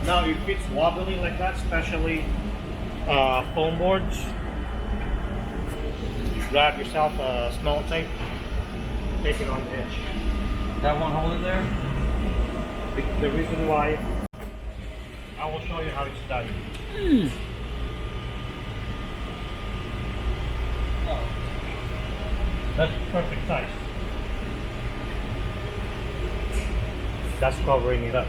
Now, if it's wobbly like that, especially foam boards, you grab yourself a small tape, take it on the edge.
That won't hold it there?
The reason why, I will show you how it's done. That's perfect size. That's covering it up.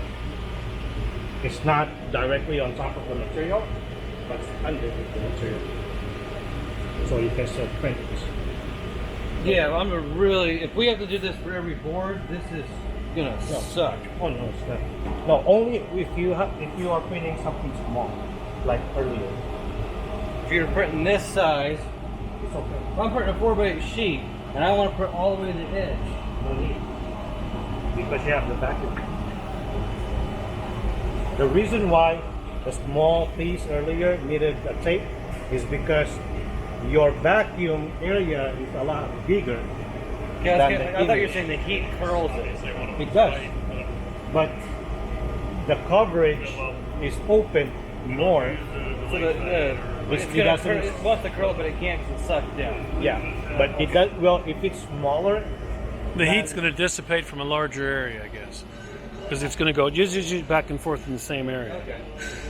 It's not directly on top of the material, but it's underneath the material. So you can still print it.
Yeah, I'm a really. If we have to do this for every board, this is gonna suck.
Oh no, it's not. No, only if you are printing something small, like earlier.
If you're printing this size,
It's okay.
if I'm printing a 4x8 sheet and I want to print all the way to the edge,
No need. Because you have the vacuum. The reason why the small piece earlier needed a tape is because your vacuum area is a lot bigger.
yeah,
than
I
the
thought you were
image.
saying the heat curls it.
It does. But the coverage is open more.
So
Which
it's
it
gonna
doesn't-
it wants to curl, but it can't because it's sucked down.
Yeah. But it does, well, if it's smaller,
The heat's going to dissipate from a larger area, I guess, because it's going to go just back and forth in the same area.
Okay.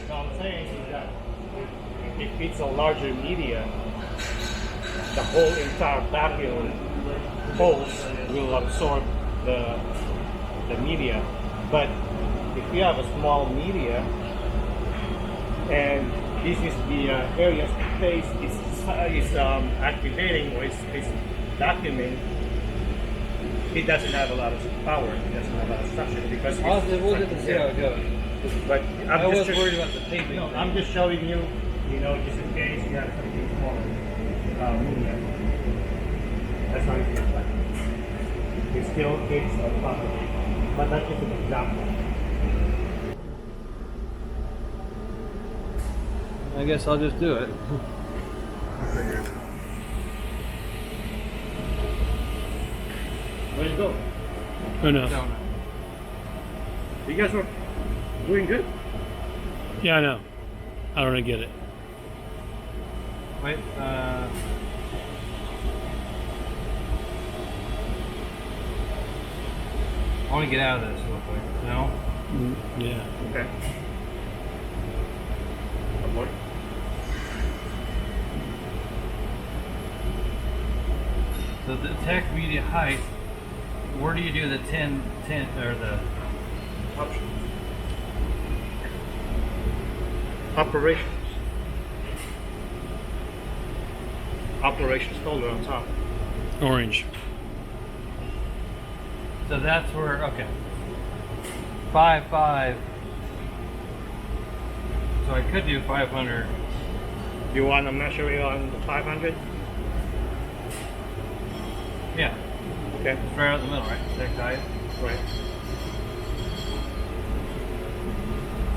what I'm saying is that if it's a larger media, the whole entire vacuum hose will absorb the media. But if you have a small media and this is the area space is activating or is vacuuming, it doesn't have a lot of power. It doesn't have a lot of suction because
We'll get to see how it goes.
But
I was worried about the taping.
no, I'm just showing you, just in case you have something smaller, media. That's how it looks like. It still takes a lot of it, but that's just an example.
I guess I'll just do it.
Where'd you go?
Enough.
You guys were doing good.
Yeah, I know. I don't get it.
Wait, I want to get out of this real quick. No?
Yeah.
Okay. Abort.
So the tech media height, where do you do the 10 or the
Options. Operations. Operations folder on top.
Orange.
so that's where, okay. 5.5. So I could do 500.
You want to measure it on the 500?
Yeah,
Okay.
it's right out in the middle, right? Tech height.
Right.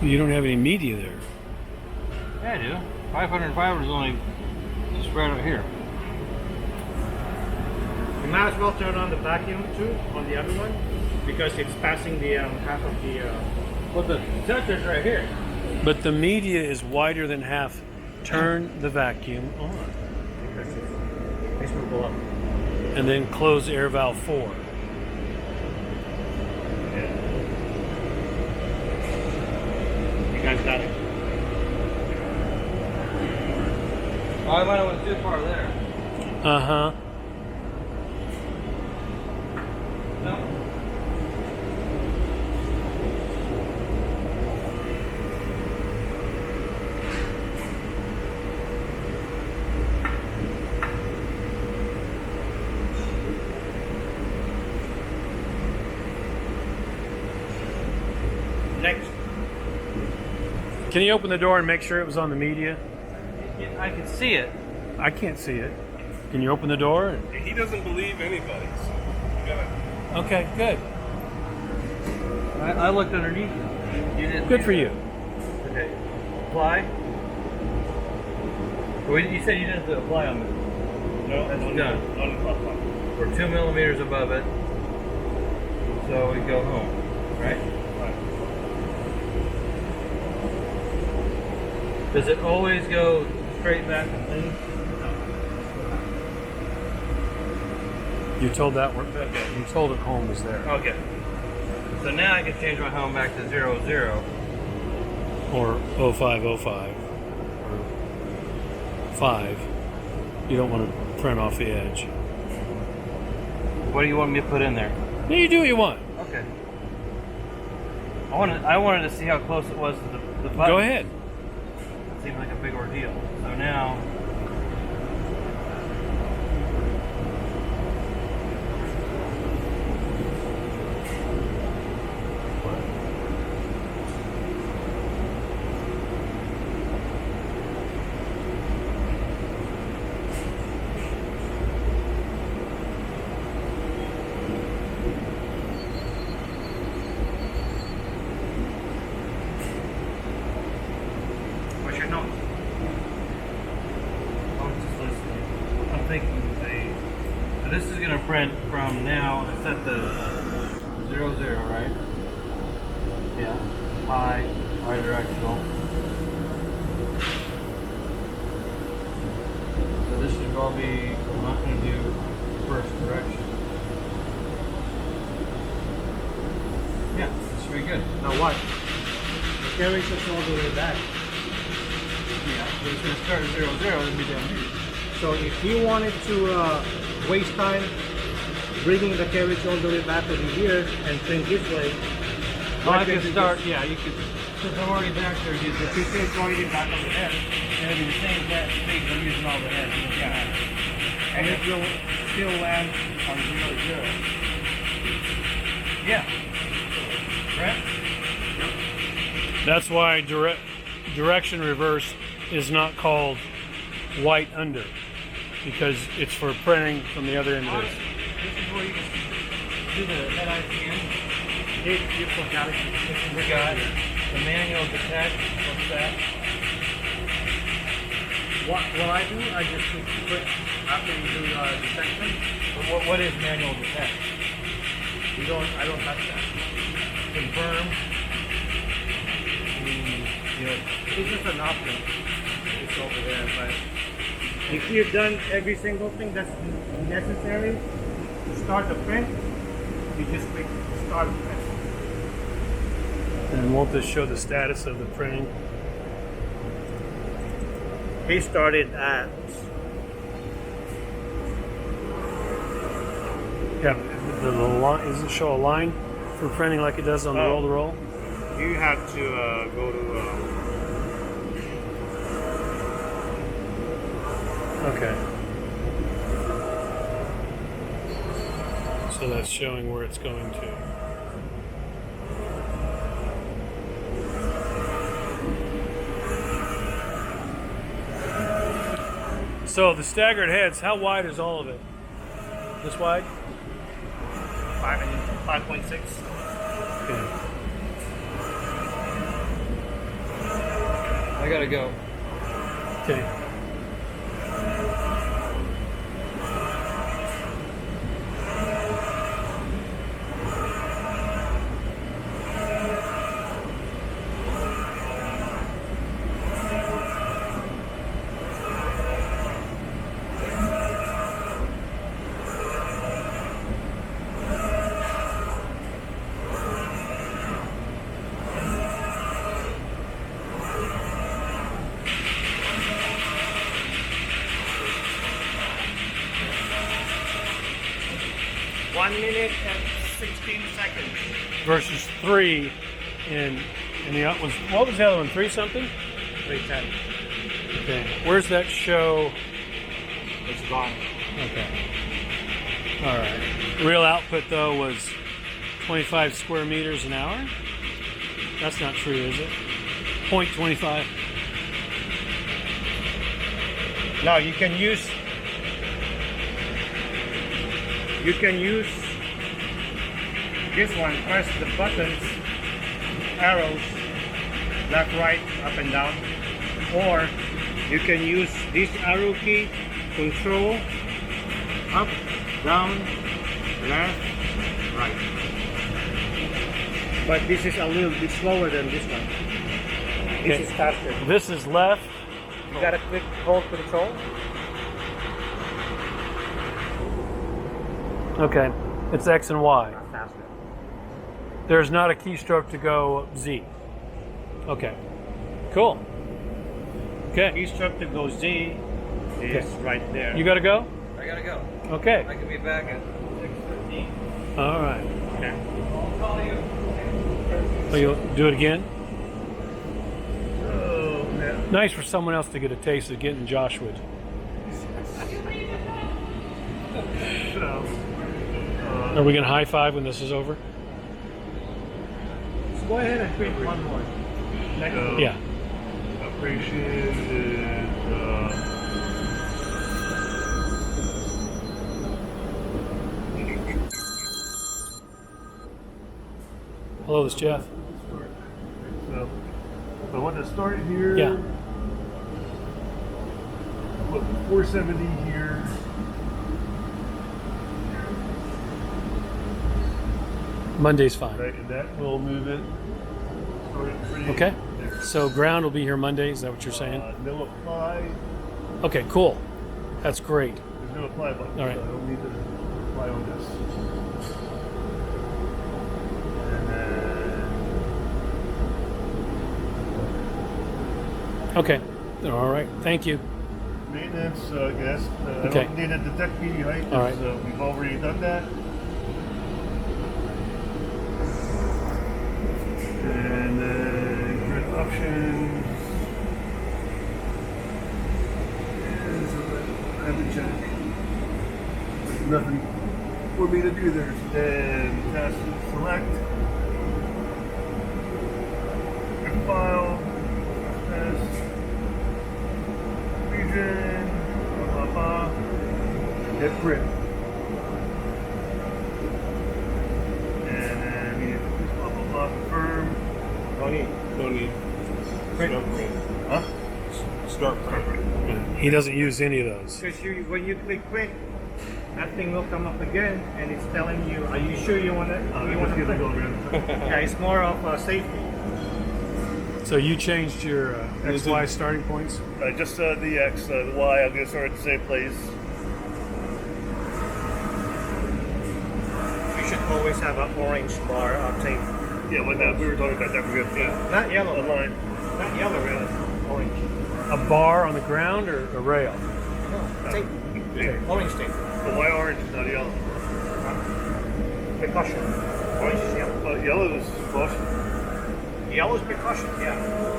You don't have any media there.
Yeah, I do. 505 is only just right out here.
You might as well turn on the vacuum too on the other one because it's passing the half of the.
Well, the sensor's right here.
But the media is wider than half. Turn the vacuum on.
Because this will go up.
And then close air valve 4.
You guys got it.
Oh, I might have went too far there.
Uh-huh.
No.
Next.
Can you open the door and make sure it was on the media?
I can see it.
I can't see it. Can you open the door?
He doesn't believe anybody, so you gotta.
Okay, good.
I looked underneath you. You didn't.
Good for you.
Okay. Apply. Wait, you said you didn't have to apply on this.
No,
That's
on
done.
On the top one.
We're 2 millimeters above it. So we go home, right?
Right.
Does it always go straight back to clean?
You told that one.
Okay.
You told it home was there.
Okay. So now I can change my home back to 00.
Or 0505 or 5. You don't want to print off the edge.
What do you want me to put in there?
No, you do what you want.
Okay. I wanted to see how close it was to the button.
Go ahead.
It seemed like a big ordeal. So now. What's your note? I'm just listening. I'm thinking so this is gonna print from now. It's at the 00, right? Yeah. Bi-directional. So this should all be. I'm not gonna do first direction. Yeah, this should be good.
Now what? The carriage is all the way back.
Yeah, but it's gonna start at 00 and be down here.
So if you wanted to waste time bringing the carriage all the way back over here and print this way,
Well, I can start. Yeah, you could. Since I'm already back there, use
if you
this.
say it's already back over there,
It'll be the same space I'm using all the heads.
yeah, and it will still land on 00.
Yeah. Right?
That's why direction reverse is not called white under, because it's for printing from the other end of this.
This is where you can do the head ICN.
You forgot it.
We got the manual detect. What's that?
What I do, I just put after you do detection.
What is manual detect?
I don't touch that.
Confirm.
It's just an option. It's over there, but if you've done every single thing that's necessary to start the print, you just click start print.
And won't this show the status of the printing?
He started at
Yeah, the line, does it show a line for printing like it does on the
Oh.
roll to roll?
you have to go to
Okay. So that's showing where it's going to. So the staggered heads, how wide is all of it? This wide?
5.6.
Okay.
I gotta go.
Okay.
One minute and 16 seconds.
Versus 3 and the other was, what was the other one? 3 something?
310.
Okay. Where's that show?
It's gone.
Okay. All right. Real output though was 25 square meters an hour. That's not true, is it? 0.25.
No, you can use this one, press the buttons, arrows, left, right, up and down. Or you can use this arrow key, control, up, down, left, right. But this is a little bit slower than this one. This
Okay.
is faster.
This is left.
You gotta click hold control.
Okay. It's X and Y.
Not faster.
There's not a keystroke to go Z. Okay. Cool. Okay.
Keystroke to go Z is right there.
You got to go?
I gotta go.
Okay.
I can be back at 6:15.
All right.
Okay.
I'll call you.
So you'll do it again?
Oh, man.
Nice for someone else to get a taste of getting Joshua.
So,
Are we going to high five when this is over?
Let's go ahead and print one more. Next one.
Yeah.
appreciated.
Hello, this is Jeff.
So I want to start here.
Yeah.
Put 470 here.
Monday's fine.
Right, and that will move it. Start it pretty
Okay.
there.
So ground will be here Monday. Is that what you're saying?
No apply.
Okay, cool. That's great.
There's no apply button.
All right.
So I don't need to apply on this. And then
Okay. All right. Thank you.
maintenance, I guess. I
Okay.
don't need to detect media height.
All right.
We've already done that. And then grid options. And so I have to check. There's nothing for me to do there. Then task select. Grid file. Test. Region. Blah, blah, blah. Hit print. And then we blah, blah, blah, confirm.
Don't need. Print.
Huh?
Start print.
He doesn't use any of those.
Because when you click print, that thing will come up again, and it's telling you, "Are you sure you want to? You want to print?" Yeah, it's more of safety.
So you changed your XY starting points?
Just the X, the Y, I'm going to start at the same place.
You should always have an orange bar tape,
Yeah, when we were talking about that, we're going to, yeah,
not yellow.
a line.
Not yellow, really. Orange.
A bar on the ground or a rail?
No, tape. Orange tape.
But why orange is not yellow?
Percussion. Orange is yellow.
Yellow is caution.
Yellow is percussion, yeah.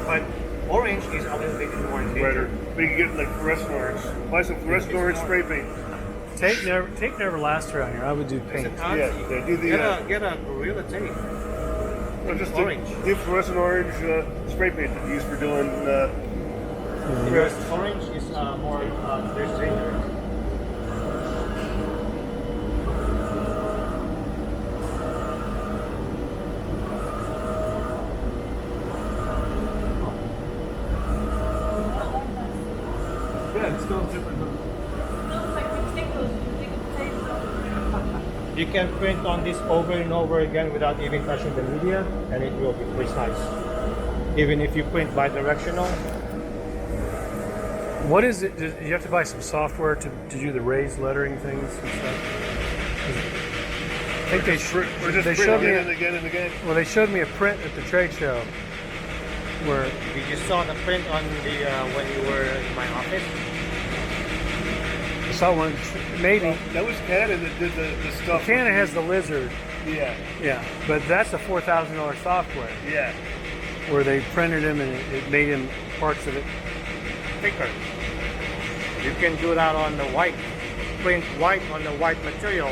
But orange is a little bit more in
Brighter.
danger.
We can get like fluorescent orange. Buy some fluorescent orange spray paint.
Tape never lasts around here. I would do paint.
Yeah, they do the.
Get a Gorilla tape.
No, just
orange.
do fluorescent orange spray paint that you use for doing.
Because orange is more there's dangerous.
Yeah, it's still different.
You can print on this over and over again without even touching the media, and it will be precise. Even if you print bidirectional,
What is it? Do you have to buy some software to do the raised lettering things and stuff? I think
We're just
they
print
showed me.
again and again and again.
Well, they showed me a print at the trade show where
you just saw the print on the when you were in my office.
I saw one. Maybe
That was Canon that did the stuff.
Canon has the lizard.
Yeah,
Yeah, but that's a $4,000 software
yeah.
where they printed him and it made him parts of it.
Thicker. You can do that on the white. Print white on the white material